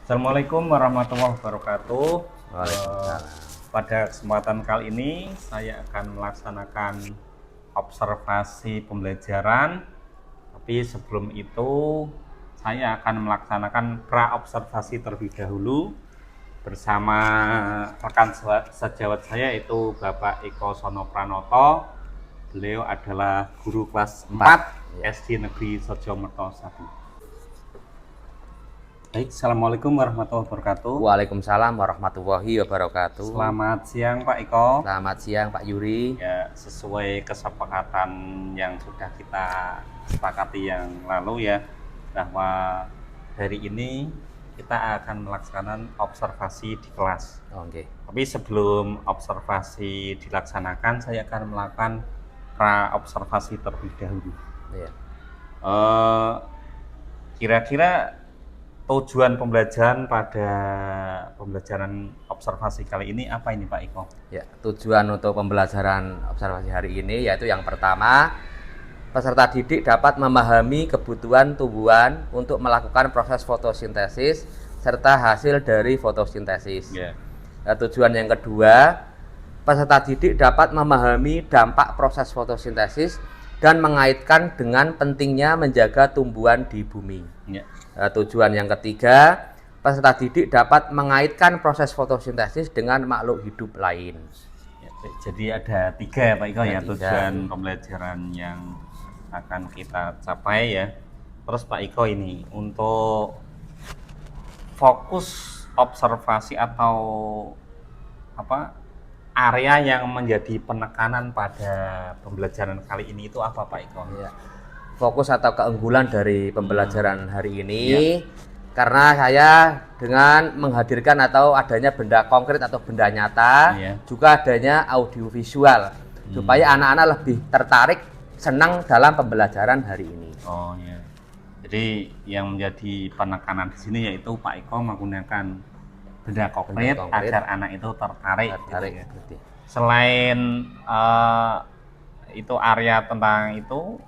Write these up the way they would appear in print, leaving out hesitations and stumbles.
Assalamualaikum warahmatullahi wabarakatuh. Waalaikumsalam. Pada kesempatan kali ini saya akan melaksanakan observasi pembelajaran. Tapi sebelum itu saya akan melaksanakan pra-observasi terlebih dahulu bersama rekan sejawat saya yaitu Bapak Eko Sono Pranoto. Beliau adalah guru kelas 4 Ya. SD Negeri Sojomerto 1. Baik, Assalamualaikum warahmatullahi wabarakatuh. Waalaikumsalam warahmatullahi wabarakatuh. Selamat siang Pak Eko. Selamat siang Pak Yuri. Ya, sesuai kesepakatan yang sudah kita sepakati yang lalu ya, bahwa hari ini kita akan melaksanakan observasi di kelas. Oke. Tapi sebelum observasi dilaksanakan, saya akan melakukan pra-observasi terlebih dahulu. Ya. Kira-kira tujuan pembelajaran pada pembelajaran observasi kali ini apa ini Pak Eko? Ya, tujuan untuk pembelajaran observasi hari ini yaitu yang pertama, peserta didik dapat memahami kebutuhan tumbuhan untuk melakukan proses fotosintesis serta hasil dari fotosintesis. Ya. Tujuan yang kedua, peserta didik dapat memahami dampak proses fotosintesis dan mengaitkan dengan pentingnya menjaga tumbuhan di bumi. Ya. Tujuan yang ketiga, peserta didik dapat mengaitkan proses fotosintesis dengan makhluk hidup lain. Ya, jadi ada 3 ya Pak Iko ya, Ada 3. tujuan pembelajaran yang akan kita capai ya. Terus Pak Iko ini untuk fokus observasi atau area yang menjadi penekanan pada pembelajaran kali ini itu apa Pak Iko? Ya. Fokus atau keunggulan dari pembelajaran hari ini karena saya dengan menghadirkan atau adanya benda konkret atau benda nyata, juga adanya audiovisual supaya anak-anak lebih tertarik, senang dalam pembelajaran hari ini. Oh ya. Jadi yang menjadi penekanan di sini yaitu Pak Eko menggunakan benda konkret agar anak itu tertarik gitu ya. Selain itu area tentang itu,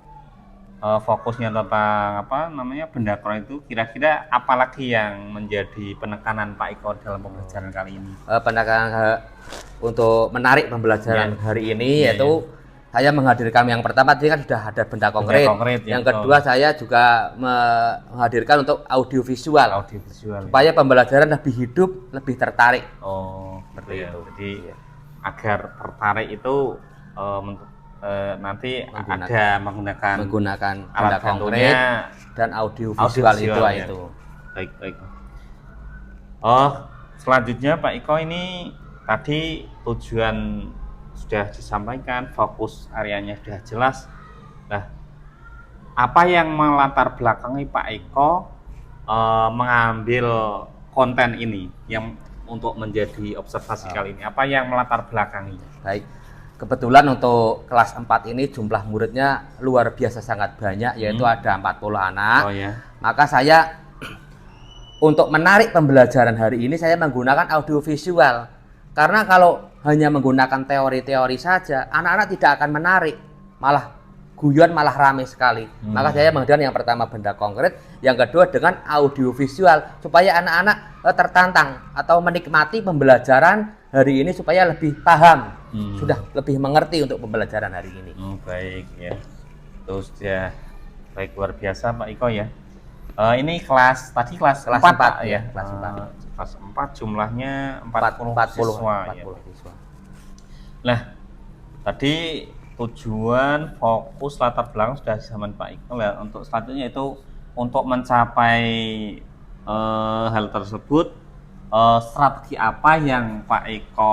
fokusnya tentang benda konkret itu, kira-kira apalagi yang menjadi penekanan Pak Eko dalam pembelajaran kali ini? Penekanan untuk menarik pembelajaran hari ini yaitu saya menghadirkan yang pertama tadi kan sudah ada benda konkret, yang kedua saya juga menghadirkan untuk audiovisual supaya pembelajaran lebih hidup, lebih tertarik. Oh, seperti itu. Jadi agar tertarik itu nanti ada menggunakan benda konkret dan audiovisual itu. Baik. Selanjutnya Pak Iko ini tadi tujuan sudah disampaikan, fokus areanya sudah jelas. Nah, apa yang melatar belakangi Pak Eko mengambil konten ini yang untuk menjadi observasi kali ini? Apa yang melatar belakangi? Baik. Kebetulan untuk kelas 4 ini jumlah muridnya luar biasa sangat banyak, yaitu ada 40 anak. Maka saya untuk menarik pembelajaran hari ini saya menggunakan audiovisual. Karena kalau hanya menggunakan teori-teori saja, anak-anak tidak akan menarik, malah guyon, malah ramai sekali. Maka saya menggunakan yang pertama benda konkret, yang kedua dengan audiovisual supaya anak-anak tertantang atau menikmati pembelajaran hari ini supaya lebih paham, sudah lebih mengerti untuk pembelajaran hari ini. Baik ya, terus ya, baik, luar biasa Pak Iko ya. Ini kelas 4 ya, kelas 4 jumlahnya 40 siswa. Nah, tadi tujuan, fokus, latar belakang sudah disampaikan Pak Iko ya. Untuk selanjutnya itu untuk mencapai hal tersebut, strategi apa yang Pak Eko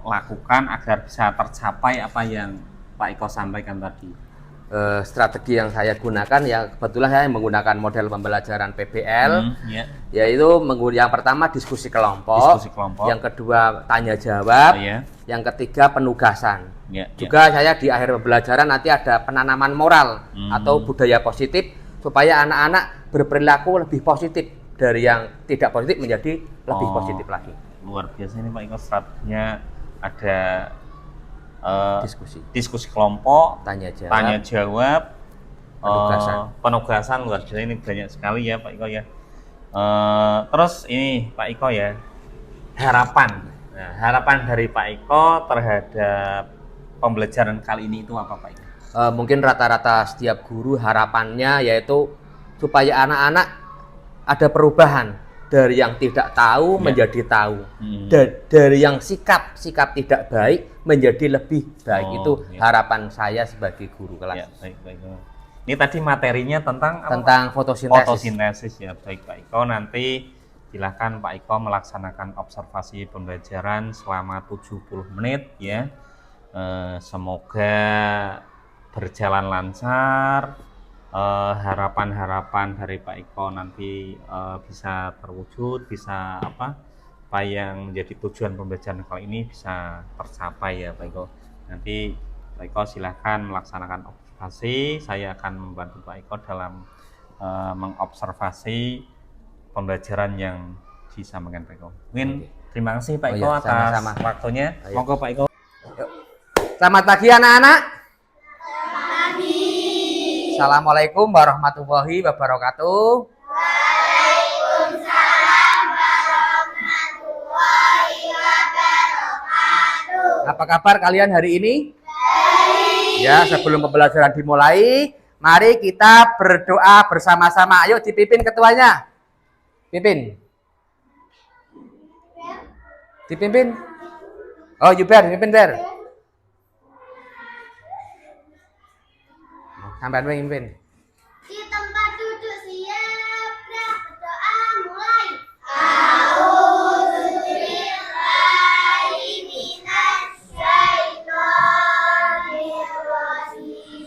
lakukan agar bisa tercapai apa yang Pak Eko sampaikan tadi? Strategi yang saya gunakan ya kebetulan saya menggunakan model pembelajaran PBL, yaitu yang pertama diskusi kelompok, yang kedua tanya jawab, yang ketiga penugasan. Juga saya di akhir pembelajaran nanti ada penanaman moral atau budaya positif supaya anak-anak berperilaku lebih positif dari yang tidak positif menjadi lebih positif lagi. Luar biasa ini Pak Iko, strateginya ada diskusi kelompok, tanya jawab, penugasan luar biasa, ini banyak sekali ya Pak Iko ya. Terus ini Pak Iko ya, harapan. Nah, harapan dari Pak Iko terhadap pembelajaran kali ini itu apa Pak Iko? Mungkin rata-rata setiap guru harapannya yaitu supaya anak-anak ada perubahan dari yang tidak tahu menjadi tahu, dari yang sikap tidak baik menjadi lebih baik. Itu harapan saya sebagai guru kelas. Ya, baik. Ini tadi materinya tentang fotosintesis. Fotosintesis ya, baik Pak Iko. Nanti silakan Pak Iko melaksanakan observasi pembelajaran selama 70 menit ya. Semoga berjalan lancar. Harapan-harapan dari Pak Iko nanti bisa terwujud, bisa apa yang menjadi tujuan pembelajaran kali ini bisa tercapai ya Pak Iko. Nanti Pak Iko silahkan melaksanakan observasi, saya akan membantu Pak Iko dalam mengobservasi pembelajaran yang disampaikan Pak Iko. Mungkin terima kasih Pak Iko atas waktunya. Monggo Pak Iko. Selamat pagi anak-anak. Assalamualaikum warahmatullahi wabarakatuh. Waalaikumsalam warahmatullahi wabarakatuh. Apa kabar kalian hari ini? Ya, sebelum pembelajaran dimulai, mari kita berdoa bersama-sama. Ayo dipimpin ketuanya. Pimpin. Dipimpin. Oh, Yuber, pimpin Ber. Sampai pimpin. Di tempat duduk siap, berdoa mulai. A'udzubillahi minasyaitonirrajim.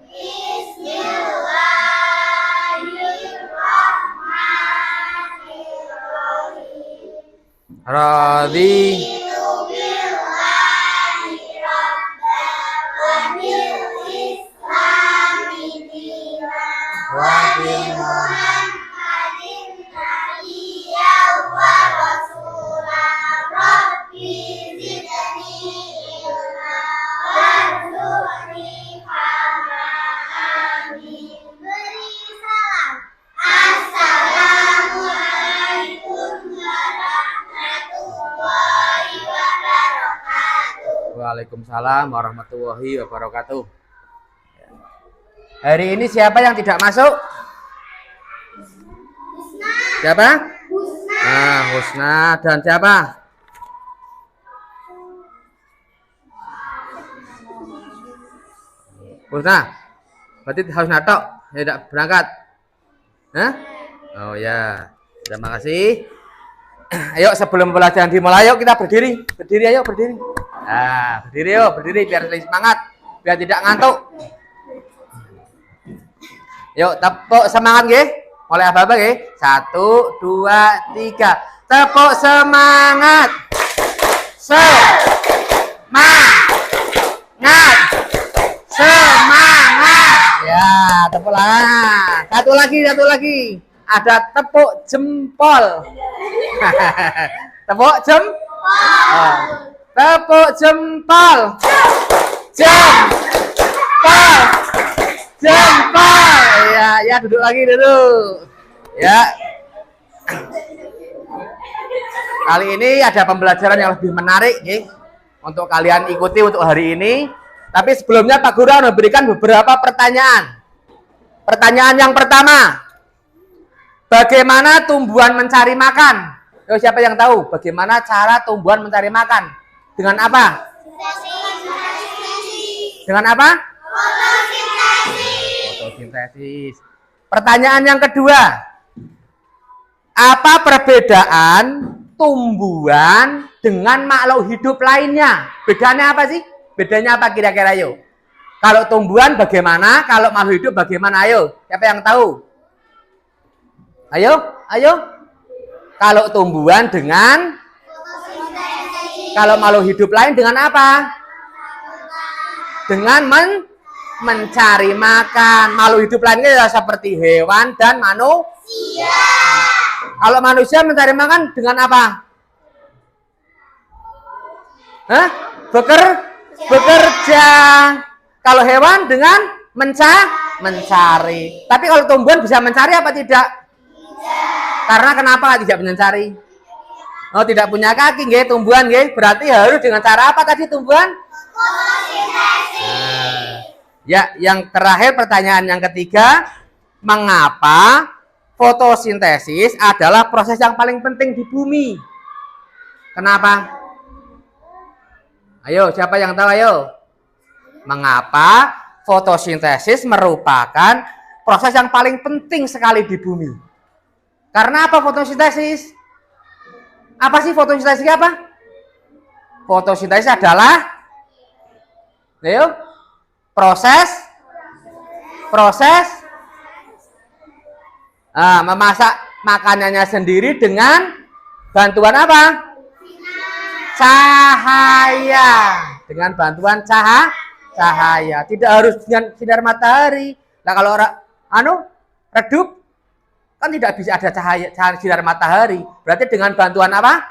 Bismillahirrahmanirrahim. Radhi. Waalaikumsalam warahmatullahi wabarakatuh. Hari ini siapa yang tidak masuk? Siapa? Nah, Husna. Dan siapa? Husna. Berarti Husna tok tidak berangkat. Hah? Oh ya. Terima kasih. Ayo sebelum pelajaran dimulai, yuk kita berdiri. Berdiri ayo, berdiri. Nah, berdiri yuk, berdiri biar lebih semangat, biar tidak ngantuk. Yuk, tepuk semangat nggih. Mulai apa-apa nggih? 1, 2, 3. Tepuk semangat. Semangat. Semangat. Ya, tepuk lah. Satu lagi. Ada tepuk jempol. Tepuk jempol. Tepuk jempol. Jempol. Ya duduk lagi dulu. Ya. Kali ini ada pembelajaran yang lebih menarik nih untuk kalian ikuti untuk hari ini. Tapi sebelumnya Pak Guru memberikan beberapa pertanyaan. Pertanyaan yang pertama, bagaimana tumbuhan mencari makan? Yo, siapa yang tahu bagaimana cara tumbuhan mencari makan? Dengan apa? Dengan apa? Fotosintesis. Pertanyaan yang kedua, apa perbedaan tumbuhan dengan makhluk hidup lainnya? Bedanya apa sih? Bedanya apa kira-kira yuk? Kalau tumbuhan bagaimana? Kalau makhluk hidup bagaimana? Ayo, siapa yang tahu? Ayo. Kalau tumbuhan dengan, kalau makhluk hidup lain dengan apa? Dengan mencari makan. Makhluk hidup lainnya seperti hewan dan manusia. Kalau manusia mencari makan dengan apa? Hah? Bekerja. Kalau hewan dengan mencari. Tapi kalau tumbuhan bisa mencari apa tidak? Karena kenapa tidak mencari? Oh, tidak punya kaki, nggih, tumbuhan, nggih. Berarti harus dengan cara apa tadi tumbuhan? Ya, yang terakhir pertanyaan yang ketiga, mengapa fotosintesis adalah proses yang paling penting di bumi? Kenapa? Ayo, siapa yang tahu? Ayo. Mengapa fotosintesis merupakan proses yang paling penting sekali di bumi? Karena apa fotosintesis? Apa sih fotosintesis apa? Fotosintesis adalah ayo, proses memasak makanannya sendiri dengan bantuan apa? Cahaya. Dengan bantuan cahaya. Tidak harus dengan sinar matahari. Nah, kalau redup kan tidak bisa ada cahaya sinar matahari. Berarti dengan bantuan apa?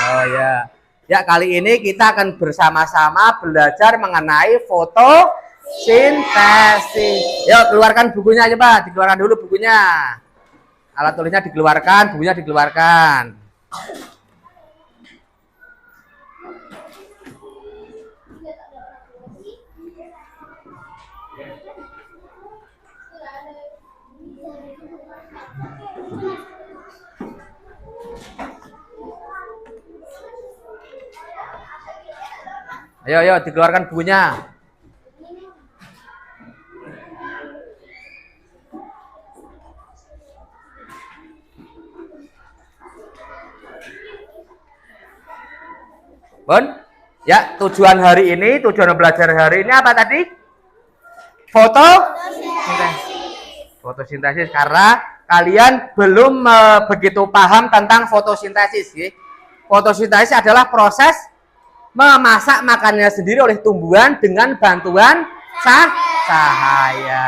Oh ya. Ya, kali ini kita akan bersama-sama belajar mengenai fotosintesis. Yuk, keluarkan bukunya aja, Pak. Dikeluarkan dulu bukunya. Alat tulisnya dikeluarkan, bukunya dikeluarkan. Ayo, dikeluarkan bukunya. Bon, ya, tujuan hari ini, tujuan belajar hari ini apa tadi? Fotosintesis, karena kalian belum begitu paham tentang fotosintesis. Ya. Fotosintesis adalah proses memasak makanannya sendiri oleh tumbuhan dengan bantuan cahaya.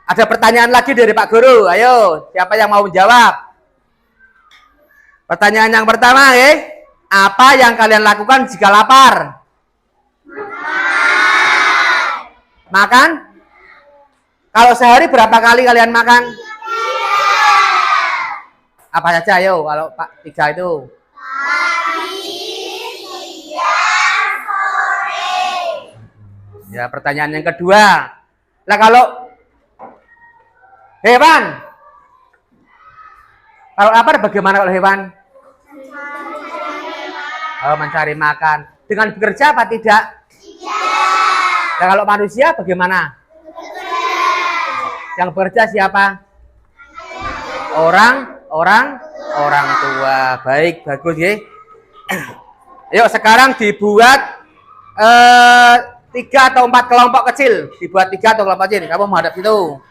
Ada pertanyaan lagi dari Pak Guru. Ayo, siapa yang mau menjawab? Pertanyaan yang pertama, apa yang kalian lakukan jika lapar? Makan? Kalau sehari berapa kali kalian makan? Apa saja, ayo, kalau Pak 3 itu. Ya, pertanyaan yang kedua. Nah, kalau hewan, kalau lapar bagaimana kalau hewan? Oh, mencari makan. Dengan bekerja apa tidak? Tidak. Nah, kalau manusia bagaimana? Yang bekerja siapa? Orang tua. Baik, bagus ya. Yuk, sekarang dibuat 3 atau 4 kelompok kecil. Dibuat 3 atau kelompok kecil. Kamu menghadap situ.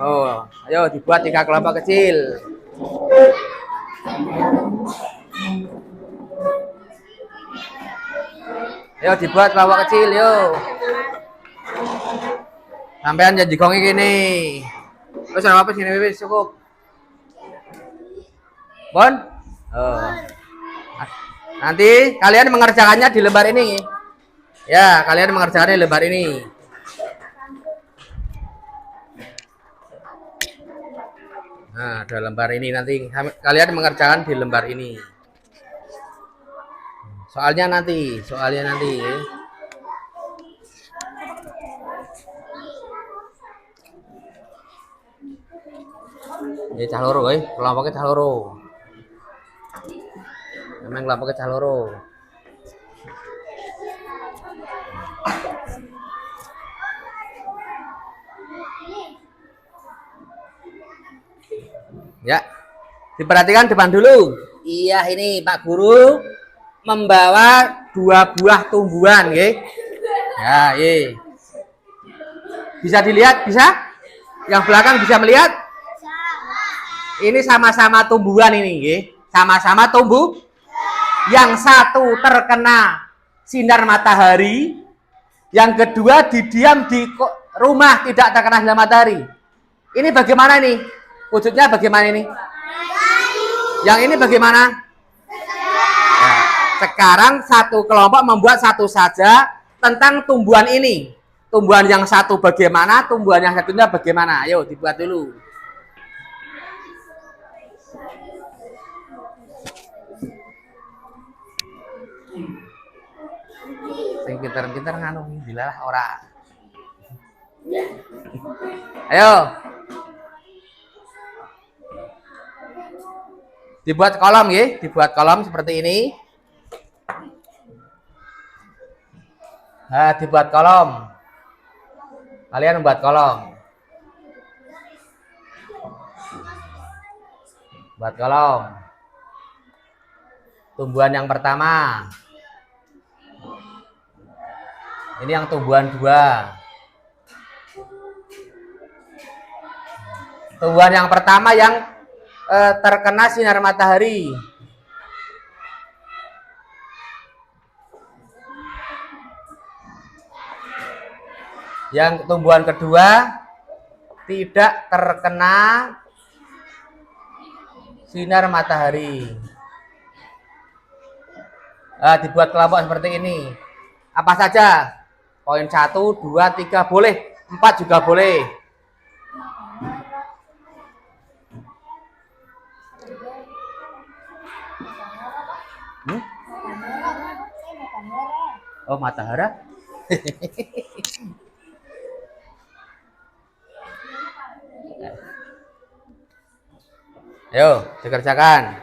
Oh, ayo dibuat 3 kelompok kecil. Ayo dibuat kelompok kecil, yuk. Sampean janji gongi gini. Terus apa sini wis cukup. Bon? Oh. Nanti kalian mengerjakannya di lembar ini. Ya, kalian mengerjakannya di lembar ini. Nah, ada lembar ini nanti kalian mengerjakan di lembar ini. Soalnya nanti. Ini cah loro, kelompoknya cah loro. Memang kelompoknya cah loro. Ya, diperhatikan depan dulu. Iya, ini Pak Guru membawa 2 buah tumbuhan, ya. Ya, iya. Bisa dilihat, bisa? Yang belakang bisa melihat? Ini sama-sama tumbuhan ini, ya. Sama-sama tumbuh. Yang satu terkena sinar matahari, yang kedua didiam di rumah tidak terkena sinar matahari. Ini bagaimana nih? Wujudnya bagaimana ini? Yang ini bagaimana? Nah, sekarang satu kelompok membuat satu saja tentang tumbuhan ini. Tumbuhan yang satu bagaimana, tumbuhan yang satunya bagaimana. Ayo dibuat dulu. sing pinter-pinter nganu dilalah ora. Ayo. Dibuat kolom nggih, dibuat kolom seperti ini. Nah, dibuat kolom. Kalian membuat kolom. Buat kolom. Tumbuhan yang pertama. Ini yang tumbuhan 2. Tumbuhan yang pertama yang terkena sinar matahari. Yang tumbuhan kedua tidak terkena sinar matahari. Dibuat kelompok seperti ini. Apa saja? Poin 1, 2, 3 boleh, 4 juga boleh. Oh, matahara. Ayo, dikerjakan.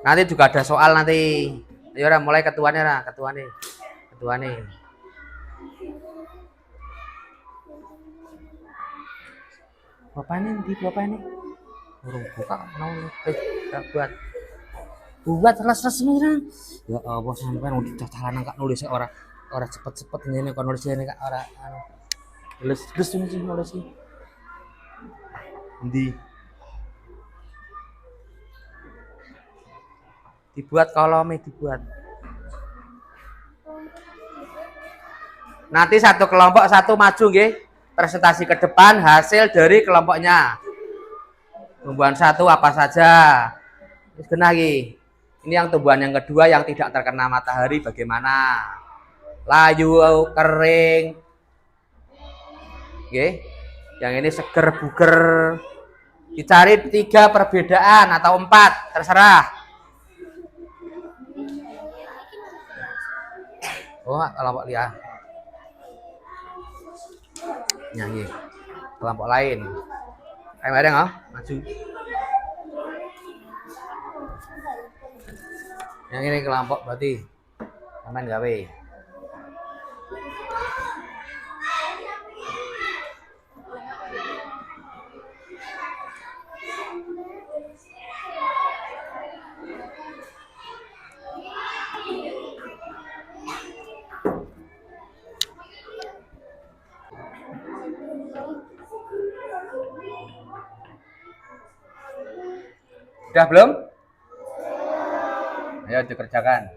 Nanti juga ada soal nanti. Ayo mulai ketuanya lah, ketua nih. Bapak ini burung buka mau buat telas nih. Ya Allah sampean udah catalan kak nulis orang cepet ini kok nulis ini kak orang nulis nulis dibuat kolomnya dibuat. Nanti satu kelompok satu maju nggih. Presentasi ke depan hasil dari kelompoknya. Tumbuhan 1 apa saja. Ini yang tumbuhan yang kedua yang tidak terkena matahari bagaimana? Layu, kering. Oke. Yang ini seger, buger. Dicari 3 perbedaan atau 4, terserah. Oh, kelompok lihat. Nyanyi kelompok lain. Ayo ada nggak? Maju. Yang ini kelompok berarti main gawe. Sudah belum? Ayo dikerjakan.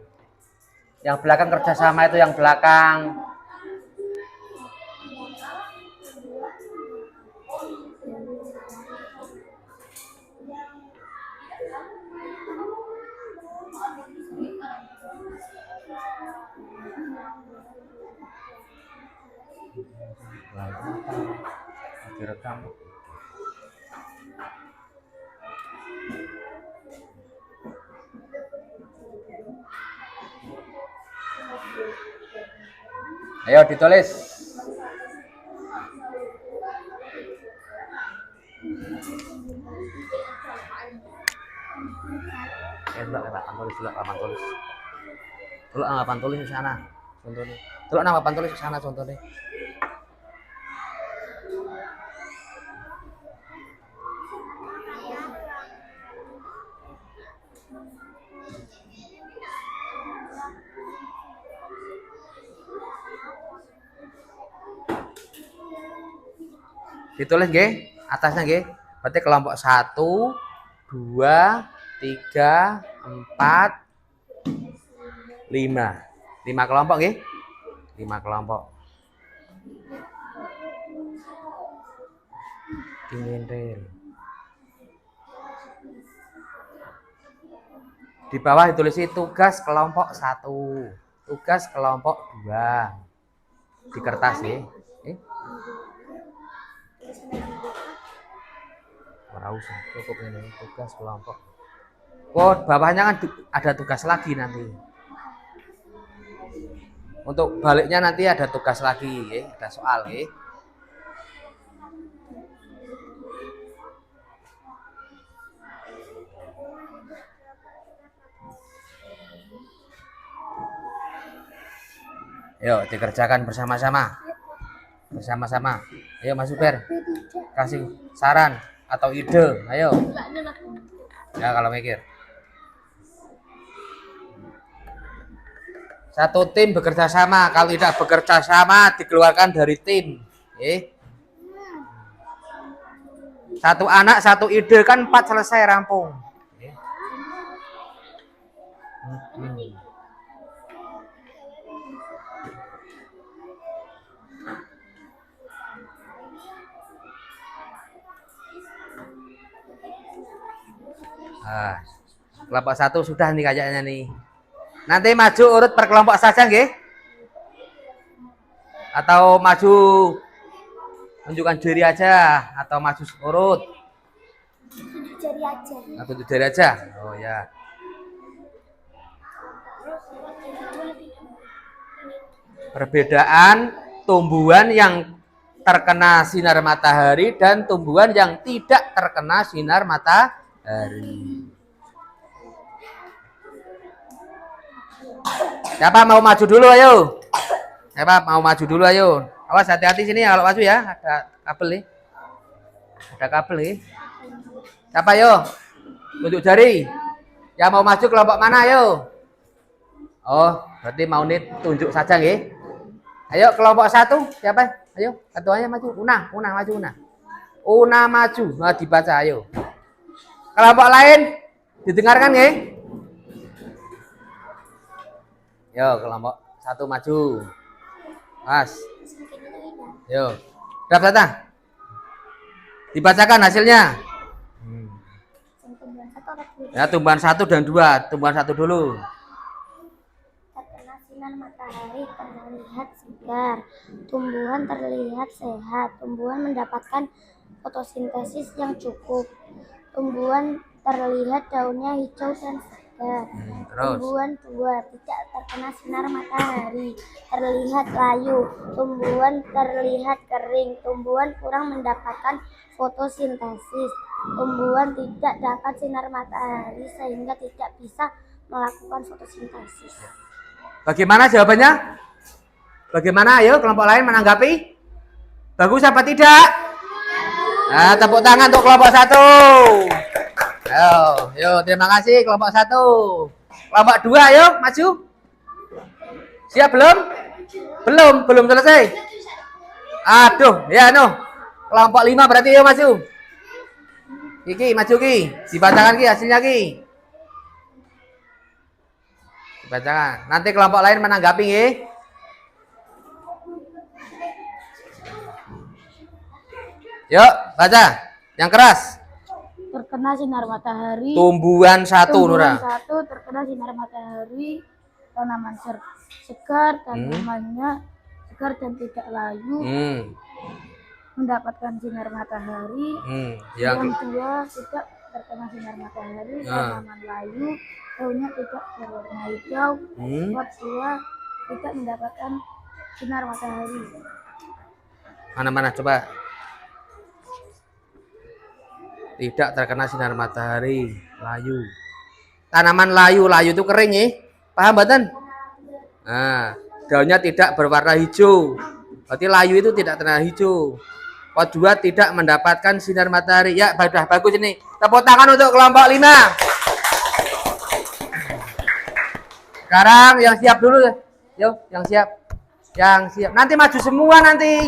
Yang belakang kerjasama itu yang belakang. Direkam. Ayo ditulis. Tulak papan tulis di sana. Contohnya. Tulak nama papan tulis di sana contohnya. Ditulis nggih, atasnya nggih. Berarti kelompok 1, 2, 3, 4, 5. 5 kelompok nggih. 5 kelompok. Dimintil. Di bawah ditulis tugas kelompok 1, tugas kelompok 2. Di kertas nggih. Ora usah, cukup ini tugas kelompok. Oh, bawahnya kan ada tugas lagi nanti. Untuk baliknya nanti ada tugas lagi, ya. Ada soal, ya. Yuk, dikerjakan bersama-sama. Bersama-sama. Ayo Mas Super, kasih saran atau ide. Ayo. Ya kalau mikir. Satu tim bekerja sama. Kalau tidak bekerja sama, dikeluarkan dari tim. Satu anak, satu ide, kan 4 selesai rampung. Nah, kelompok 1 sudah nih kayaknya nih. Nanti maju urut per kelompok saja nggih? Atau maju tunjukkan diri aja atau maju urut? Tunjuk jari aja. Nah, tunjuk diri aja. Oh ya. Perbedaan tumbuhan yang terkena sinar matahari dan tumbuhan yang tidak terkena sinar matahari. Siapa mau maju dulu ayo? Siapa mau maju dulu ayo? Awas hati-hati sini kalau maju ya, ada kabel nih. Ada kabel nih. Siapa ayo? Tunjuk jari. Yang mau maju kelompok mana ayo? Oh, berarti mau nih tunjuk saja nggih. Ayo kelompok 1, siapa? Ayo, ketuanya maju. Una maju Una. Una maju. Nah, dibaca ayo. Kelompok lain didengarkan nggih? Yo, kelompok 1 maju. Mas. Yo. Daftar. Dibacakan hasilnya. Ya, tumbuhan 1 dan 2. Tumbuhan 1 dulu. Terkena sinar matahari terlihat segar. Tumbuhan terlihat sehat. Tumbuhan mendapatkan fotosintesis yang cukup. Tumbuhan terlihat daunnya hijau dan segar. Terus. Tumbuhan 2 tidak terkena sinar matahari, terlihat layu. Tumbuhan terlihat kering. Tumbuhan kurang mendapatkan fotosintesis. Tumbuhan tidak dapat sinar matahari sehingga tidak bisa melakukan fotosintesis. Bagaimana jawabannya? Bagaimana? Ayo kelompok lain menanggapi. Bagus apa tidak? Nah, tepuk tangan untuk kelompok 1. Yo, terima kasih kelompok 1. Kelompok 2, ayo maju. Siap belum? Belum selesai. Aduh, ya Kelompok 5 berarti yuk maju. Ki, maju Ki. Dibacakan Ki hasilnya Ki. Dibacakan. Nanti kelompok lain menanggapi nggih. Yuk, baca. Yang keras. Terkena sinar matahari. Tumbuhan 1, Nura. Tumbuhan 1 terkena sinar matahari. Tanaman segar, tanamannya segar dan tidak layu. Mendapatkan sinar matahari. Yang 2 tidak terkena sinar matahari. Tanaman layu. Daunnya tidak berwarna hijau. Yang 2 tidak mendapatkan sinar matahari. Mana coba. Tidak terkena sinar matahari, layu. Tanaman layu itu kering ya. Paham mboten? Nah, daunnya tidak berwarna hijau. Berarti layu itu tidak terkena hijau. Pot 2 tidak mendapatkan sinar matahari. Ya, sudah bagus ini. Tepuk tangan untuk kelompok 5. Sekarang yang siap dulu. Yo, yang siap. Yang siap. Nanti maju semua nanti.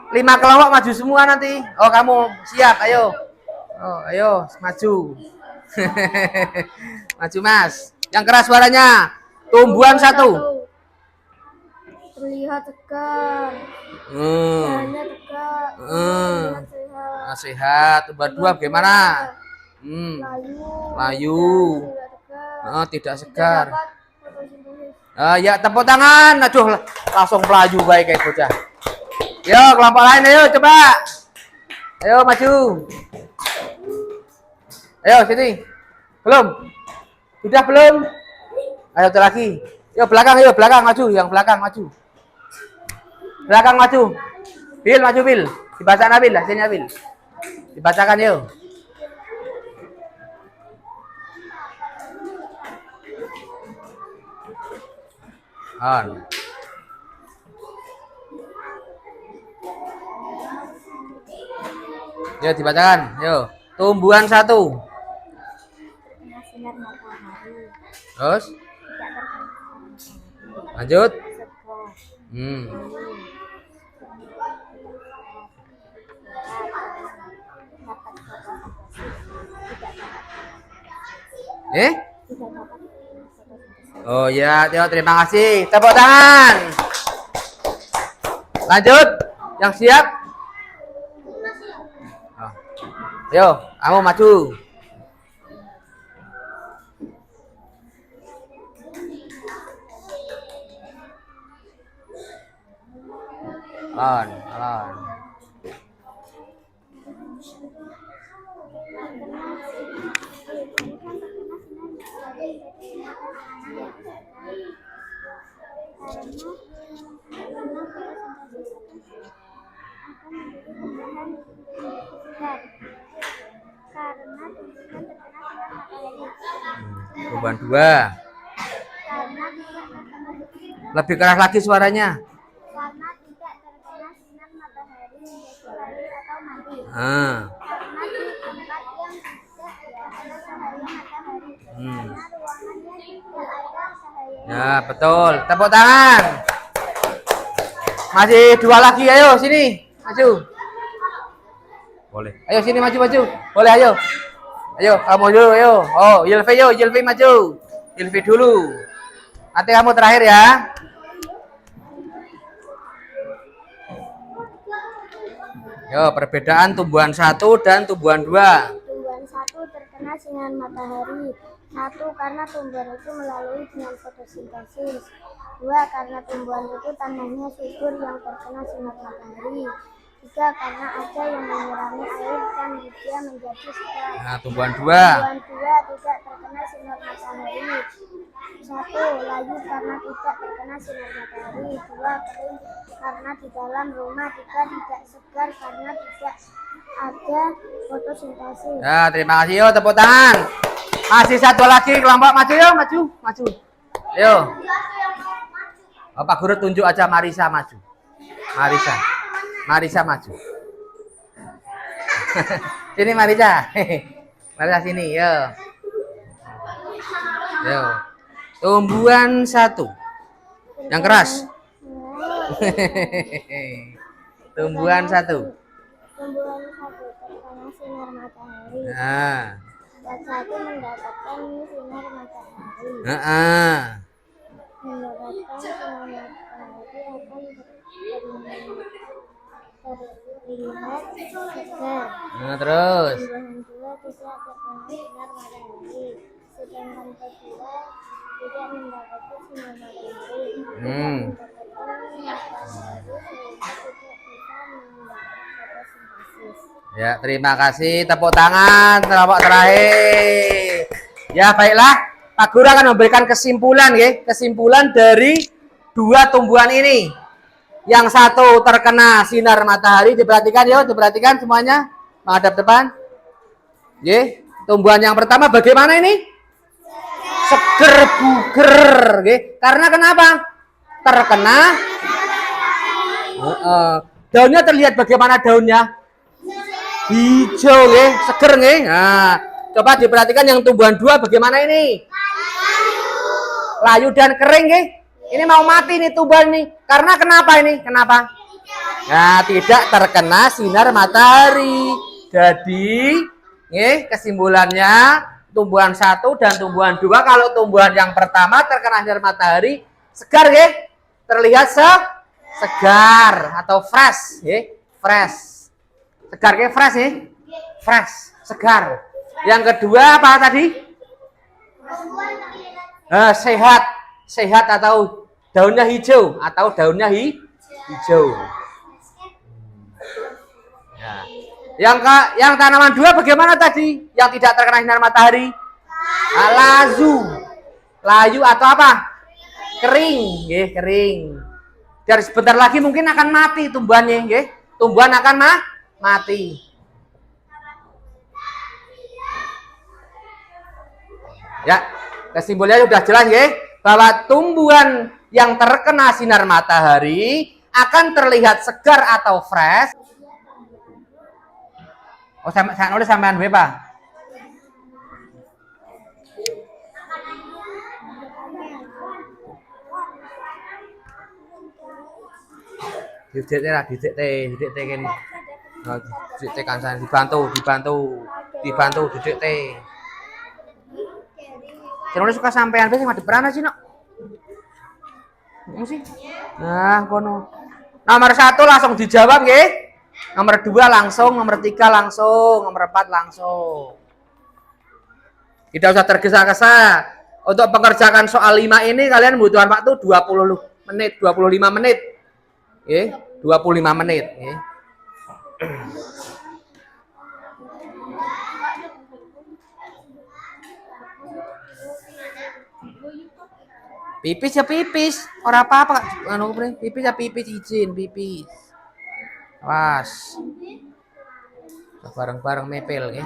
5 kelompok maju semua nanti. Oh, kamu siap, ayo. Oh, ayo maju. Maju Mas. Yang keras suaranya. Tumbuhan 1. Terlihat segar. Daunnya segar. Terlihat sehat. Sehat. Tumbuhan 2 bagaimana? Layu. Tidak segar. Ya, tepuk tangan. Aduh, langsung pelaju baik kayak bocah. Yo, kelompok lain ayo coba. Ayo maju. Ayo sini. Belum? Sudah belum? Ayo satu lagi. Yuk belakang maju, yang belakang maju. Belakang maju. Bil maju Bil. Dibacakan Bil, hasilnya Bil. Dibacakan yuk. On. Yuk dibacakan, yuk. Tumbuhan 1. Terkena sinar matahari. Terus? Tidak terkena Lanjut. segar. Eh? Tidak dapat fotosintesis. Oh ya, terima kasih. Tepuk tangan. Lanjut. Yang siap? Oh. Ayo, kamu maju. On. Karena tumbuhan terkena sinar matahari. Tumbuhan 2. Karena tidak terkena Lebih keras lagi suaranya. karena tidak terkena sinar matahari menjadi layu atau mati. Ah. Karena di tempat yang tidak ada cahaya matahari. Karena ruangannya tidak ada cahaya. Ya, betul. Tepuk tangan. Masih 2 lagi, ayo sini. Maju. Boleh. Ayo sini maju. Boleh ayo. Ayo, kamu dulu ayo. Oh, Yulfi maju. Yulfi dulu. Nanti kamu terakhir ya. Yo, perbedaan tumbuhan 1 dan tumbuhan 2. Tumbuhan 1 terkena sinar matahari. 1 karena tumbuhan itu melalui dengan fotosintesis. 2 karena tumbuhan itu tanahnya subur yang terkena sinar matahari. 3 karena ada yang menyirami air dan dia menjadi segar. Nah, tumbuhan 2. Tumbuhan 2 tidak terkena sinar matahari. 1 layu karena tidak terkena sinar matahari. 2 kering karena di dalam rumah. 3 tidak segar karena tidak ada fotosintesis. Ya, terima kasih yo, tepuk tangan. Masih 1 lagi kelompok maju yo, maju. Ayo. Bapak Guru tunjuk aja Marisa maju. Marisa maju. Sini Marisa. Marisa sini, yo. Yo. Tumbuhan 1. Yang keras. Tumbuhan 1. Tumbuhan 1 terkena sinar matahari. Nah. Dan 1 mendapatkan sinar matahari. Heeh. Mendapatkan sinar matahari akan terlihat segar. Nah, terus. Tumbuhan 2 tidak terkena sinar matahari. Sedangkan kedua tidak mendapatkan sinar matahari. Tidak mendapatkan matahari sehingga tidak bisa mendapatkan fotosintesis. Ya, terima kasih. Tepuk tangan, kelompok terakhir. Ya, baiklah. Pak Guru akan memberikan kesimpulan, ya. Kesimpulan dari 2 tumbuhan ini. Yang 1 terkena sinar matahari, diperhatikan ya, diperhatikan semuanya. Menghadap depan. Ya, tumbuhan yang pertama bagaimana ini? Seger buger, ya. Karena kenapa? Terkena daunnya terlihat bagaimana daunnya? Hijau nggih, seger nggih. Nah, coba diperhatikan yang tumbuhan 2 bagaimana ini? Layu dan kering nggih. Ini mau mati nih tumbuhan nih. Karena kenapa ini? Kenapa? Nah, tidak terkena sinar matahari. Jadi, nggih, kesimpulannya tumbuhan 1 dan tumbuhan 2, kalau tumbuhan yang pertama terkena sinar matahari, segar nggih. Terlihat segar atau fresh nggih, fresh. Segar kayak fresh ya? Fresh, segar. Yang kedua apa tadi? Sehat atau daunnya hijau hijau. Ya. Yang tanaman 2 bagaimana tadi? Yang tidak terkena sinar matahari? Layu atau apa? Kering, nggih, kering. Dari sebentar lagi mungkin akan mati tumbuhannya, nggih. Tumbuhan akan mati. Ya, kesimpulannya sudah jelas, nggih, bahwa tumbuhan yang terkena sinar matahari akan terlihat segar atau fresh. Oh, saya nulis sampean W, Pak. Didik kan. Didik kan dibantu didik teh. Saya suka sampean wis madhep perana sih, Nok. Sih. Nah, kono. Nomor 1 langsung dijawab, nggih. Nomor 2 langsung, nomor 3 langsung, nomor 4 langsung. Tidak usah tergesa-gesa. Untuk mengerjakan soal 5 ini kalian membutuhkan waktu 25 menit. Nggih, 25 menit, nggih. Pipis ya pipis, ora apa-apa, anu pipis ya pipis, izin pipis. Was. Bareng-bareng mepel ya.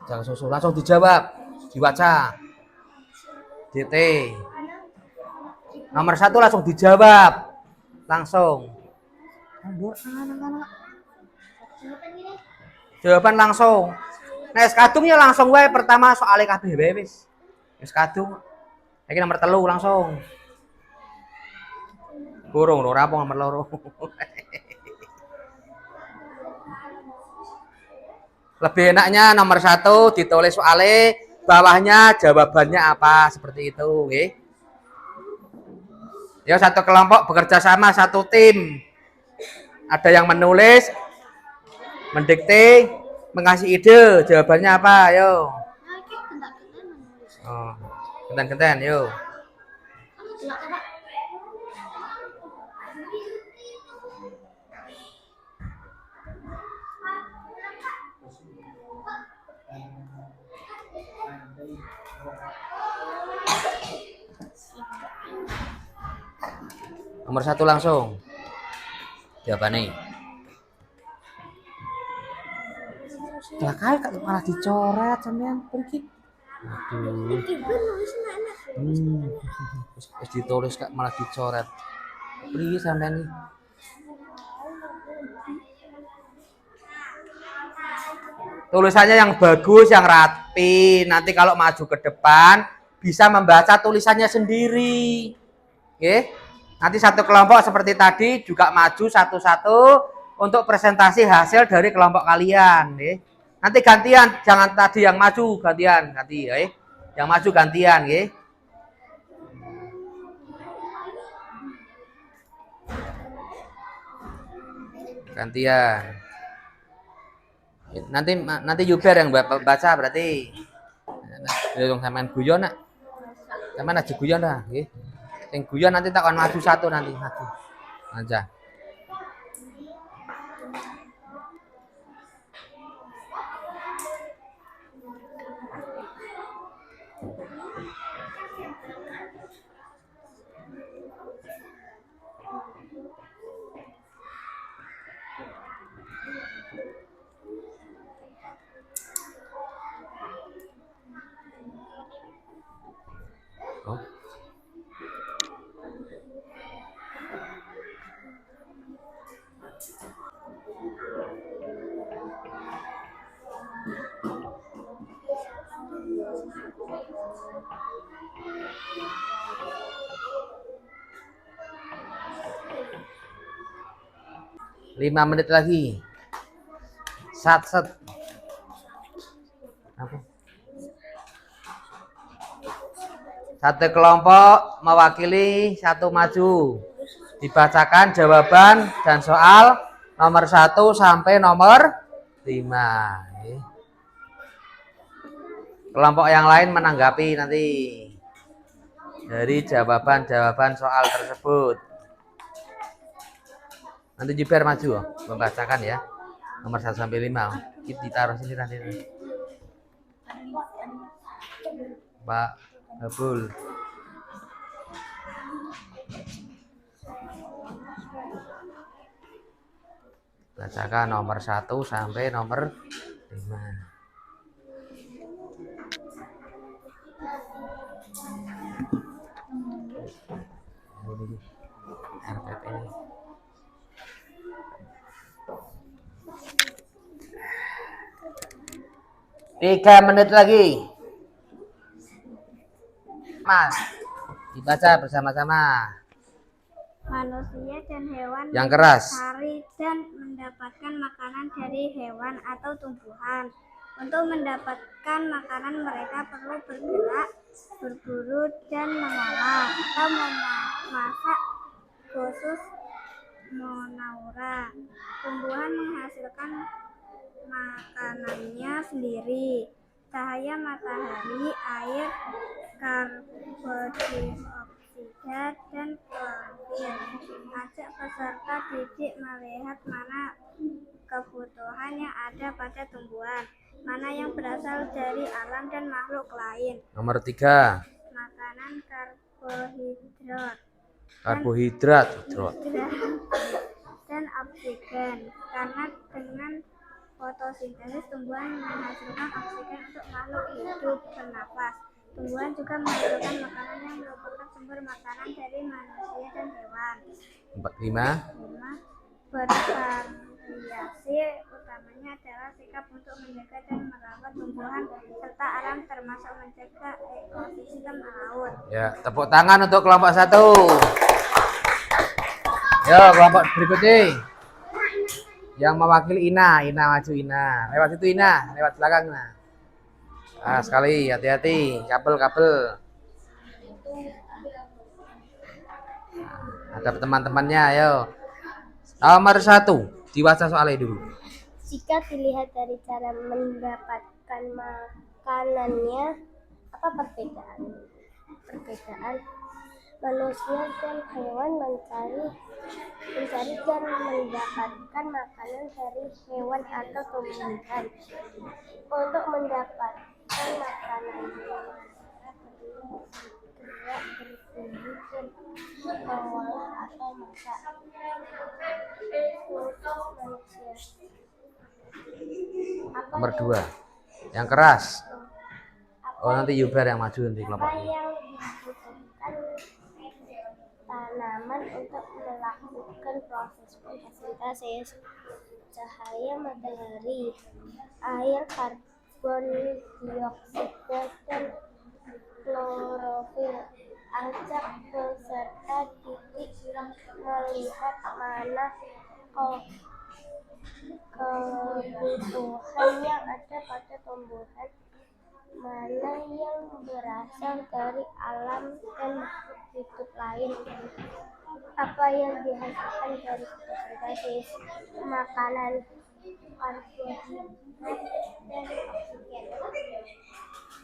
Jangan susul, langsung dijawab, dibaca. DT. Nomor 1 langsung dijawab, langsung. Jawaban langsung. Nah, kadungnya langsung wae pertama soal kabeh wae wis. Wis kadung. Iki nomor 3 langsung. Kurung lho, rampung nomor 2. Lebih enaknya nomor 1 ditulis soalnya, bawahnya jawabannya apa, seperti itu, nggih. Ya, satu kelompok bekerja sama, satu tim. Ada yang menulis, mendikte, mengasih ide, jawabannya apa, ayo. Oh, genten-genten, yuk. Nomor 1 langsung. Jawabannya. Lah kae malah dicoret sampean pergi. Aduh. Wis ditulis kak malah dicoret. Priye sampean iki? Tulisannya yang bagus, yang rapi. Nanti kalau maju ke depan bisa membaca tulisannya sendiri. Oke? Nanti satu kelompok seperti tadi juga maju satu-satu untuk presentasi hasil dari kelompok kalian. Oke? Nanti gantian, jangan tadi yang maju, gantian, ganti. Oke? Yang maju gantian. Oke? Gantian. Nanti Yuber yang baca berarti. Nah, sampean guyon nak. Sampean aja guyon dah, nggih. Sing guyon nanti takon maju satu nanti maju. Aja. Oh. Lima menit lagi. Set. Apa? Satu kelompok mewakili satu maju. Dibacakan jawaban dan soal nomor 1 sampai nomor 5. Kelompok yang lain menanggapi nanti dari jawaban-jawaban soal tersebut. Nanti Juber maju membacakan ya. Nomor 1 sampai 5. Kita ditaruh sini nanti. Pak Abul. Bacakan nomor 1 sampai nomor 5. RPP. 3 menit lagi. Mas, dibaca bersama-sama. Manusia dan hewan Yang keras. mencari dan mendapatkan makanan dari hewan atau tumbuhan. Untuk mendapatkan makanan mereka perlu bergerak, berburu dan mengolah atau memasak khusus monaura. Tumbuhan menghasilkan makanannya sendiri. Cahaya matahari, air, karbon dioksida, dan klorofil. Ajak peserta didik melihat mana kebutuhan yang ada pada tumbuhan, mana yang berasal dari alam dan makhluk lain. Nomor 3. Makanan karbohidrat dan oksigen. Karena dengan fotosintesis tumbuhan menghasilkan oksigen untuk makhluk hidup bernafas. Tumbuhan juga menghasilkan makanan yang merupakan sumber makanan dari manusia dan hewan. 5. Bervariasi utamanya adalah sikap untuk menjaga dan merawat tumbuhan serta alam termasuk menjaga ekosistem laut. Ya, tepuk tangan untuk kelompok 1. Yo, kelompok berikutnya. Yang mewakili Ina maju Ina. Lewat situ Ina, lewat belakang Ina. Ah, sekali hati-hati, kabel. Ada teman-temannya, ayo. Nomor 1, dibaca soalnya dulu. Jika dilihat dari cara mendapatkan makanannya, apa perbedaan? Manusia dan hewan mencari dan mendapatkan makanan dari hewan atau tumbuhan. Untuk mendapatkan makanan mereka perlu bergerak, berburu, dan mengolah atau masak. Nomor 2, yang keras. Oh, nanti Yuber yang maju nanti kelompok. Apa yang dibutuhkan tanaman untuk melakukan proses fotosintesis? Cahaya matahari, air, karbon dioksida, dan klorofil. Ajak peserta didik melihat mana kebutuhan yang ada pada tumbuhan, mana yang berasal dari alam dan makhluk hidup lain. Apa yang dihasilkan dari fotosintesis? Makanan, karbohidrat, dan oksigen.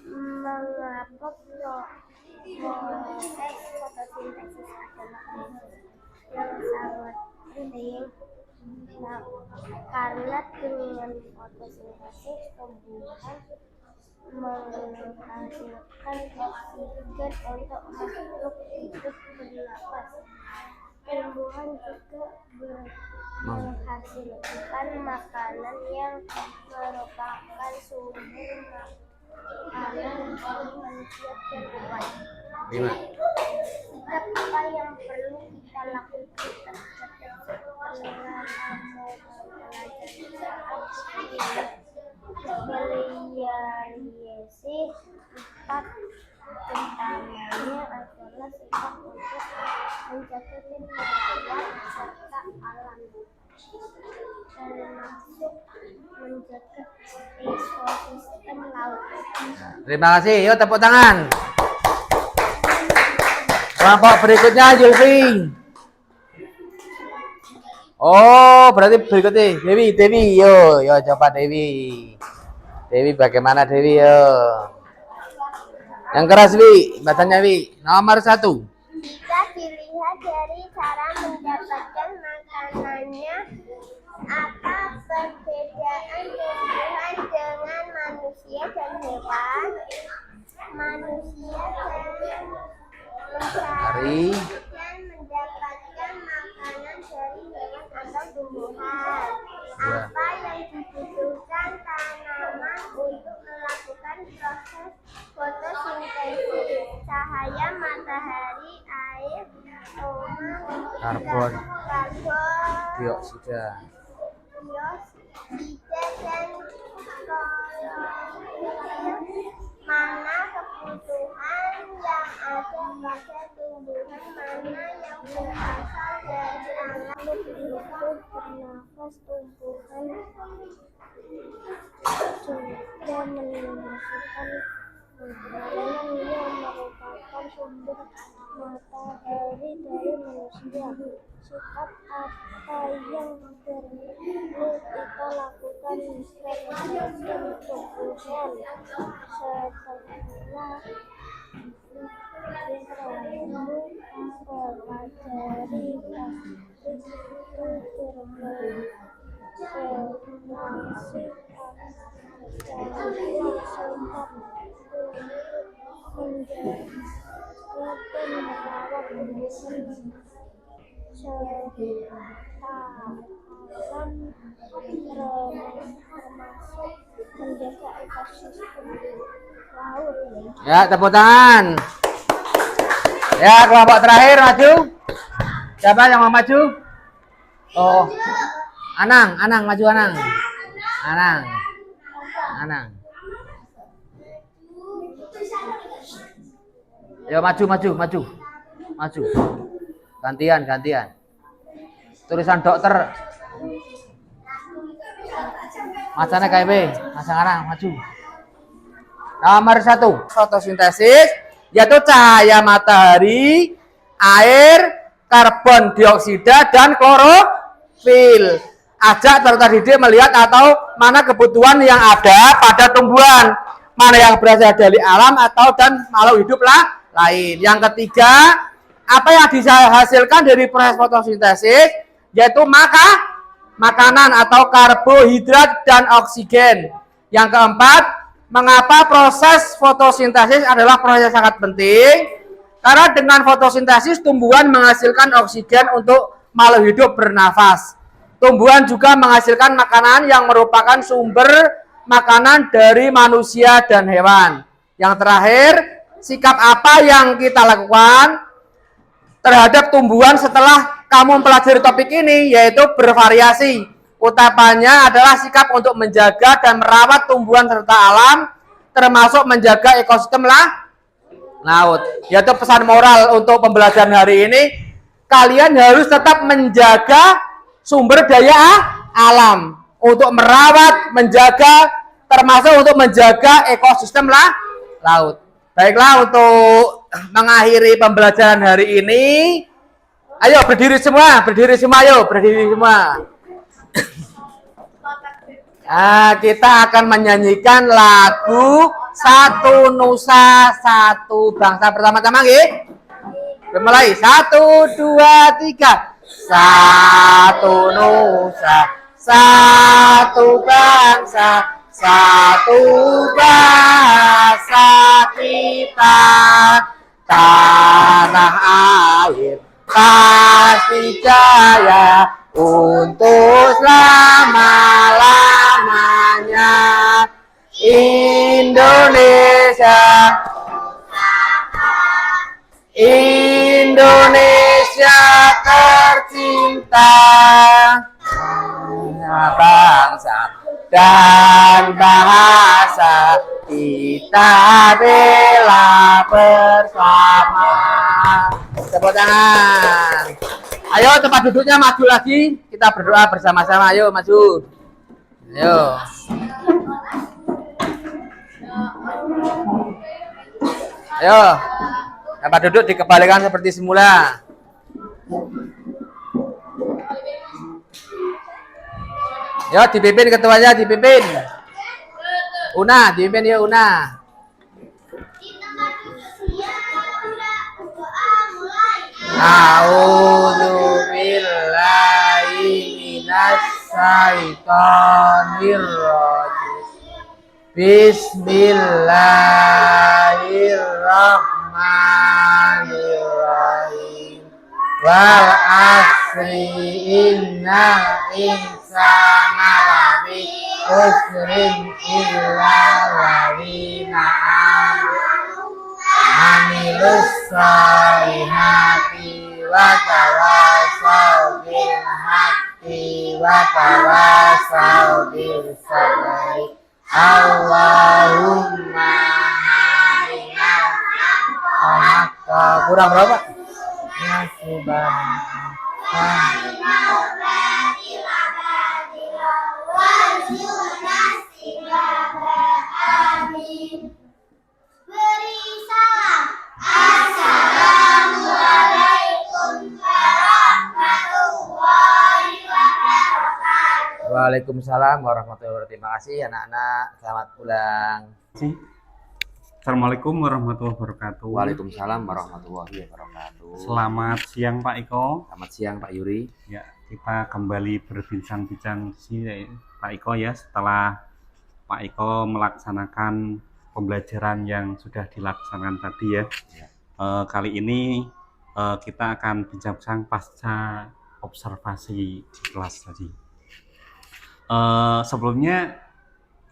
Mengapa proses fotosintesis adalah yang sangat penting? Nah, karena dengan fotosintesis tumbuhan menghasilkan oksigen untuk makhluk hidup bernafas. Tumbuhan juga menghasilkan makanan yang merupakan sumber makanan bagi manusia dan hewan. 5. Apa yang perlu kita lakukan terhadap meliariasi? 4 utamanya adalah sikap untuk menjaga dan merawat serta alam, termasuk menjaga ekosistem laut. Terima kasih, yuk tepuk tangan. Kelompok berikutnya Julfi. Oh, berarti berikutnya Dewi, yo coba Dewi. Dewi bagaimana Dewi yo? Yang keras Wi, bacanya Wi. Nomor 1. Jika dilihat dari cara mendapatkan makanannya, apa perbedaan tumbuhan dengan manusia dan hewan? Manusia mencari dan mendapatkan makanan dari hewan atau tumbuhan. Apa yang dibutuhkan tanaman untuk melakukan proses fotosintesis? Cahaya matahari, air, Karbon dioksida dan klorofil. Mana kebutuhan yang ada pada tumbuhan, mana yang berasal dari alam? Hidup bernafas, tumbuhan juga menghasilkan makanan yang merupakan sumber matahari dari manusia. Sikap apa yang perlu kita lakukan terhadap tumbuhan setelah ilmu mempelajari plastik itu berfungsi adalah sebab untuk menjaga dan merawat tumbuhan serta alam termasuk menjaga ekosistem laut. Ya, tepuk tangan. Ya, kelompok terakhir maju. Siapa yang mau maju? Oh, Anang maju Anang. Yo maju. Gantian. Tulisan dokter. Macamnya KIP, Masang Anang maju. Nomor 1, fotosintesis yaitu cahaya matahari, air, karbon dioksida, dan klorofil. Ajak peserta didik melihat atau mana kebutuhan yang ada pada tumbuhan, mana yang berasal dari alam atau dan makhluk hidup lain. Yang ketiga, apa yang dihasilkan dari proses fotosintesis yaitu makanan atau karbohidrat dan oksigen. Yang keempat, mengapa proses fotosintesis adalah proses yang sangat penting? Karena dengan fotosintesis tumbuhan menghasilkan oksigen untuk makhluk hidup bernafas. Tumbuhan juga menghasilkan makanan yang merupakan sumber makanan dari manusia dan hewan. Yang terakhir, sikap apa yang kita lakukan terhadap tumbuhan setelah kamu mempelajari topik ini, yaitu bervariasi. Utamanya adalah sikap untuk menjaga dan merawat tumbuhan serta alam, termasuk menjaga ekosistem laut. Yaitu pesan moral untuk pembelajaran hari ini, kalian harus tetap menjaga sumber daya alam untuk merawat, menjaga, termasuk untuk menjaga ekosistem laut. Baiklah, untuk mengakhiri pembelajaran hari ini, ayo berdiri semua, ayo berdiri semua. Kita akan menyanyikan lagu Satu Nusa Satu Bangsa pertama-tama, nggih. Mulai 1, 2, 3. Satu nusa, satu bangsa, satu bahasa kita, tanah air pasti jaya untuk selama-lamanya. Indonesia tercinta, bangsa dan bahasa kita bela bersama. Tepuk tangan. Ayo tempat duduknya maju lagi, kita berdoa bersama-sama. Ayo maju. Ayo. Ayo. Tempat duduk dikembalikan seperti semula. Yo, dipimpin ketuanya, dipimpin. Una, dipimpin ya Una. A'udzu billahi minasy syaithanir rajim. Bismillahirrahmanirrahim. Wal asri innal insana lafi khusrin illa alladzina amilus solihati wa tawasaw bil haqqi wa tawasaw bis sabri. Allahumma harina haqqa. Kurang berapa? Ya Beri salam. Assalamualaikum warahmatullahi wabarakatuh. Waalaikumsalam warahmatullahi wabarakatuh. Terima kasih anak-anak. Selamat pulang. Assalamualaikum warahmatullahi wabarakatuh. Waalaikumsalam warahmatullahi wabarakatuh. Selamat siang Pak Iko. Selamat siang Pak Yuri. Ya, kita kembali berbincang-bincang di sini Pak Iko ya, setelah Pak Iko melaksanakan pembelajaran yang sudah dilaksanakan tadi ya. Kali ini kita akan bincang-bincang pasca observasi di kelas tadi. Sebelumnya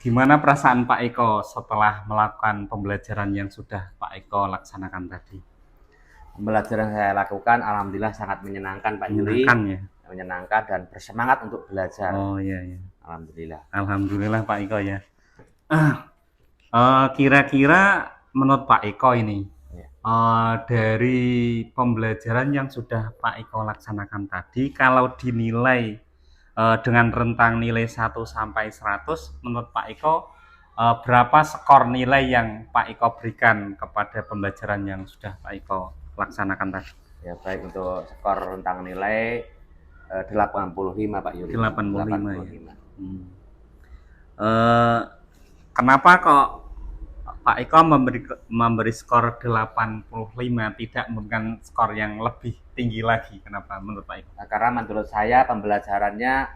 gimana perasaan Pak Eko setelah melakukan pembelajaran yang sudah Pak Eko laksanakan tadi? Pembelajaran yang saya lakukan alhamdulillah sangat menyenangkan Pak Yuri. Menyenangkan ya? Menyenangkan dan bersemangat untuk belajar. Oh iya iya. Alhamdulillah. Alhamdulillah Pak Eko ya. Kira-kira menurut Pak Eko ini dari pembelajaran yang sudah Pak Eko laksanakan tadi, kalau dinilai dengan rentang nilai 1 sampai 100, menurut Pak Eko berapa skor nilai yang Pak Eko berikan kepada pembelajaran yang sudah Pak Eko laksanakan tadi? Ya baik, untuk skor rentang nilai 85 Pak Yuri. 85. Ya. Kenapa kok Pak Eko memberi skor 85, tidak memberikan skor yang lebih tinggi lagi? Kenapa menurut Pak Eko? Nah, karena menurut saya pembelajarannya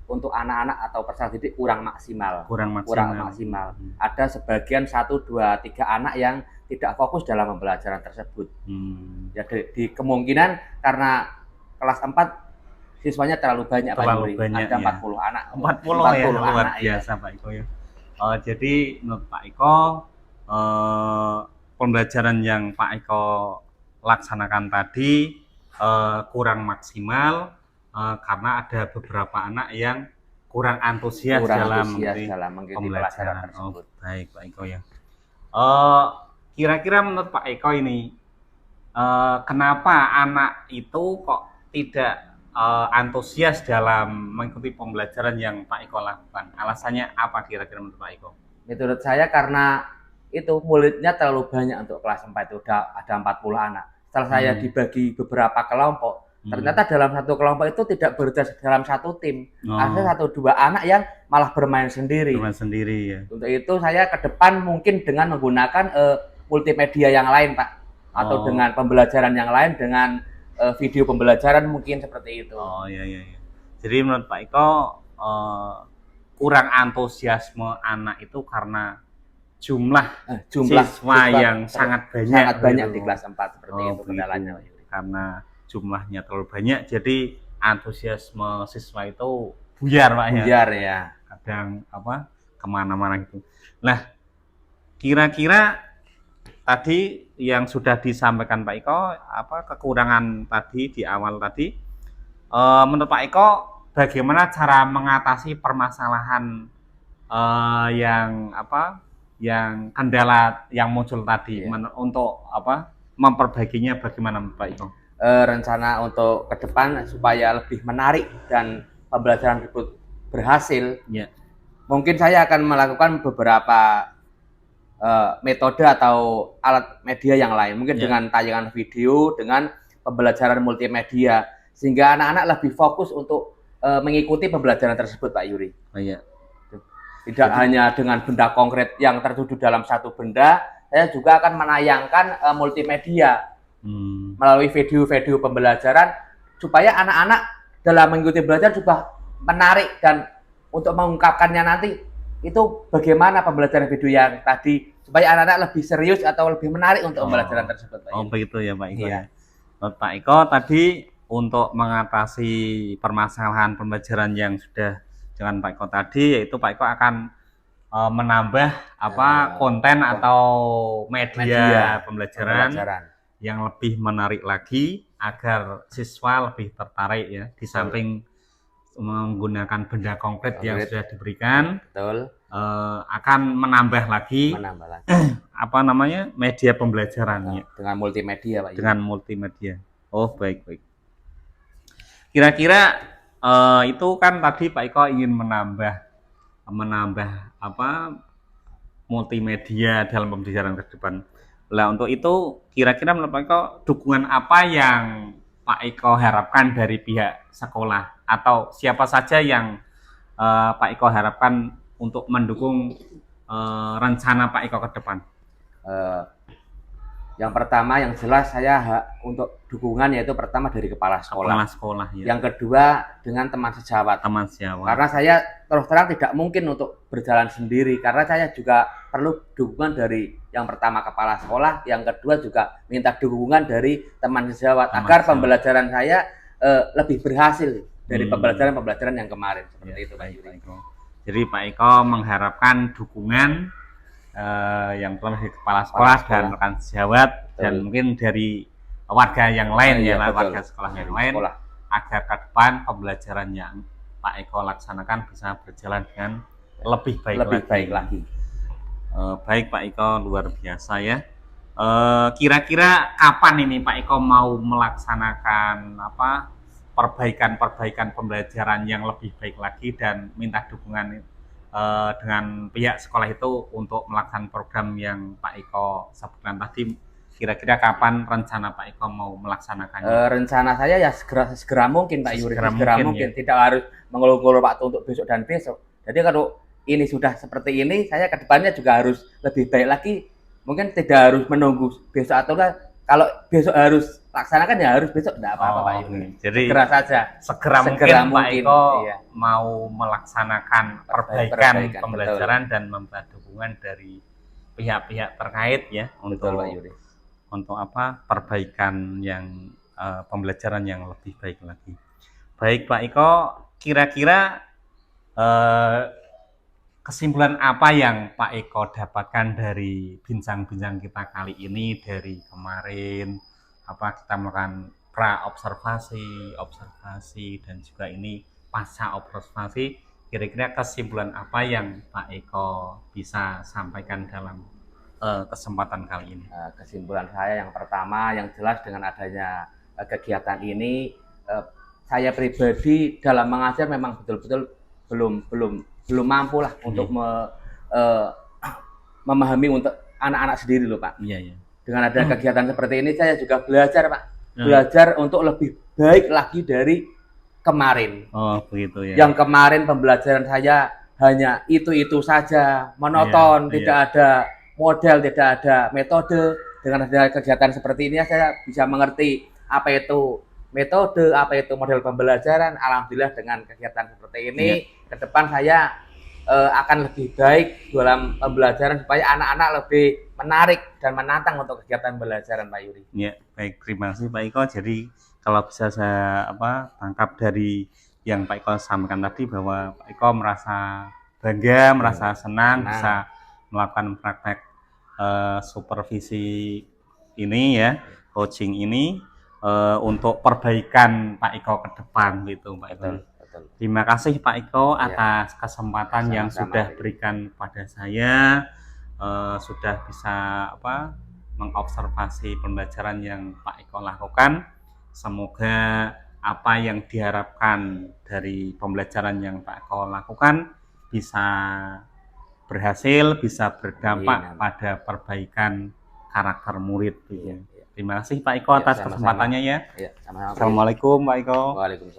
untuk anak-anak atau peserta didik kurang maksimal. Ada sebagian 1, 2, 3 anak yang tidak fokus dalam pembelajaran tersebut. Ya di kemungkinan karena kelas 4 siswanya terlalu banyak Pak Yuri. Ada 40 anak. 40 ya, luar biasa Pak Eko ya. Jadi menurut Pak Eko pembelajaran yang Pak Eko laksanakan tadi kurang maksimal karena ada beberapa anak yang kurang antusias dalam mengikuti pembelajaran tersebut. Baik Pak Eko ya. Kira-kira menurut Pak Eko ini kenapa anak itu kok tidak antusias dalam mengikuti pembelajaran yang Pak Eko lakukan? Alasannya apa kira-kira menurut Pak Eko? Menurut saya karena itu muridnya terlalu banyak untuk kelas 4 itu ada 40 anak. Setelah saya dibagi beberapa kelompok, ternyata dalam satu kelompok itu tidak berada dalam satu tim. Ada 1-2 anak yang malah bermain sendiri. Ya. Untuk itu saya ke depan mungkin dengan menggunakan multimedia yang lain Pak, atau dengan pembelajaran yang lain dengan video pembelajaran mungkin seperti itu. Oh iya. Jadi menurut Pak Eko kurang antusiasme anak itu karena jumlah siswa yang sangat banyak di kelas 4 seperti itu kendalanya. Karena jumlahnya terlalu banyak, jadi antusiasme siswa itu buyar Pak ya. Buyar ya. Kadang kemana-mana gitu. Nah, kira-kira tadi yang sudah disampaikan Pak Eko, kekurangan tadi di awal tadi, menurut Pak Eko bagaimana cara mengatasi permasalahan yang kendala yang muncul tadi, untuk memperbaikinya bagaimana Pak Eko? Rencana untuk ke depan supaya lebih menarik dan pembelajaran tersebut berhasil, mungkin saya akan melakukan beberapa metode atau alat media yang lain, mungkin dengan tayangan video, dengan pembelajaran multimedia, sehingga anak-anak lebih fokus untuk mengikuti pembelajaran tersebut, Pak Yuri. Oh iya. Tidak hanya dengan benda konkret yang tertuju dalam satu benda, saya juga akan menayangkan multimedia melalui video-video pembelajaran supaya anak-anak dalam mengikuti belajar juga menarik, dan untuk mengungkapkannya nanti itu bagaimana pembelajaran video yang tadi supaya anak-anak lebih serius atau lebih menarik untuk pembelajaran tersebut, Pak. Oh begitu ya Pak Iko. Iya. Pak Iko tadi untuk mengatasi permasalahan pembelajaran yang sudah dengan Pak Iko tadi, yaitu Pak Iko akan menambah konten atau media pembelajaran yang lebih menarik lagi agar siswa lebih tertarik ya, di samping menggunakan benda konkret yang sudah diberikan. Betul. Akan menambah lagi apa namanya media pembelajarannya dengan multimedia, Pak. Dengan multimedia. Oh baik. Kira-kira itu kan tadi Pak Iko ingin menambah apa multimedia dalam pembelajaran ke depan. Nah untuk itu kira-kira menurut Pak Iko dukungan apa yang Pak Iko harapkan dari pihak sekolah, atau siapa saja yang Pak Iko harapkan untuk mendukung rencana Pak Iko ke depan? Yang pertama yang jelas saya untuk dukungan yaitu pertama dari kepala sekolah ya. Yang kedua dengan teman sejawat. Karena saya terus terang tidak mungkin untuk berjalan sendiri, karena saya juga perlu dukungan dari yang pertama kepala sekolah, yang kedua juga minta dukungan dari teman sejawat agar pembelajaran saya lebih berhasil dari pembelajaran yang kemarin, seperti itu, Pak Yuri. Jadi Pak Iko mengharapkan dukungan yang pertama dari kepala sekolah dan rekan sejawat, dan mungkin dari warga yang lain warga sekolah yang lain, agar ke depan pembelajaran yang Pak Iko laksanakan bisa berjalan dengan lebih baik lagi. Baik Pak Iko, luar biasa ya. Kira-kira kapan ini Pak Iko mau melaksanakan perbaikan pembelajaran yang lebih baik lagi, dan minta dukungan dengan pihak sekolah itu untuk melaksanakan program yang Pak Iko sebutkan tadi? Kira-kira kapan rencana Pak Iko mau melaksanakannya? Rencana saya ya segera mungkin, Pak Yuri. Segera mungkin. Tidak harus mengulur-ulur waktu untuk besok dan besok. Jadi kalau ini sudah seperti ini, saya ke depannya juga harus lebih baik lagi. Mungkin tidak harus menunggu besok, atau kalau besok harus laksanakan ya harus besok, tidak apa-apa, Pak Yuri. Jadi segera saja. Segera mungkin Pak Iko mau melaksanakan perbaikan pembelajaran dan meminta dukungan dari pihak-pihak terkait ya, Betul, Pak Yuri. Untuk perbaikan yang pembelajaran yang lebih baik lagi. Baik Pak Iko, kira-kira kesimpulan apa yang Pak Iko dapatkan dari bincang-bincang kita kali ini, dari kemarin kita melakukan pra-observasi, observasi, dan juga ini pasca observasi? Kira-kira kesimpulan apa yang Pak Iko bisa sampaikan dalam kesempatan kali ini? Kesimpulan saya yang pertama, yang jelas dengan adanya kegiatan ini, saya pribadi dalam mengajar memang betul-betul belum mampu lah untuk memahami untuk anak-anak sendiri loh, Pak. Iya. Dengan ada kegiatan seperti ini saya juga belajar, Pak. Belajar untuk lebih baik lagi dari kemarin. Oh begitu ya. Yang kemarin pembelajaran saya hanya itu saja, monoton, tidak ada model, tidak ada metode. Dengan ada kegiatan seperti ini saya bisa mengerti apa itu metode, apa itu model pembelajaran. Alhamdulillah dengan kegiatan seperti ini ke depan saya akan lebih baik dalam pembelajaran supaya anak-anak lebih menarik dan menantang untuk kegiatan pembelajaran, Pak Yuri. Ya, baik, terima kasih Pak Iko. Jadi kalau bisa saya tangkap dari yang Pak Iko sampaikan tadi, bahwa Pak Iko merasa bangga, merasa senang bisa melakukan praktek supervisi ini ya, coaching ini untuk perbaikan Pak Iko ke depan gitu, Pak Iko. Terima kasih Pak Iko atas kesempatan yang sudah berikan kepada saya, sudah bisa mengobservasi pembelajaran yang Pak Iko lakukan. Semoga apa yang diharapkan dari pembelajaran yang Pak Iko lakukan bisa berhasil, bisa berdampak Amin. pada perbaikan karakter murid. Gitu. Iya. Terima kasih Pak Iko atas sama-sama. kesempatannya ya. Iya, sama-sama. Assalamualaikum Pak Iko. Waalaikumsalam.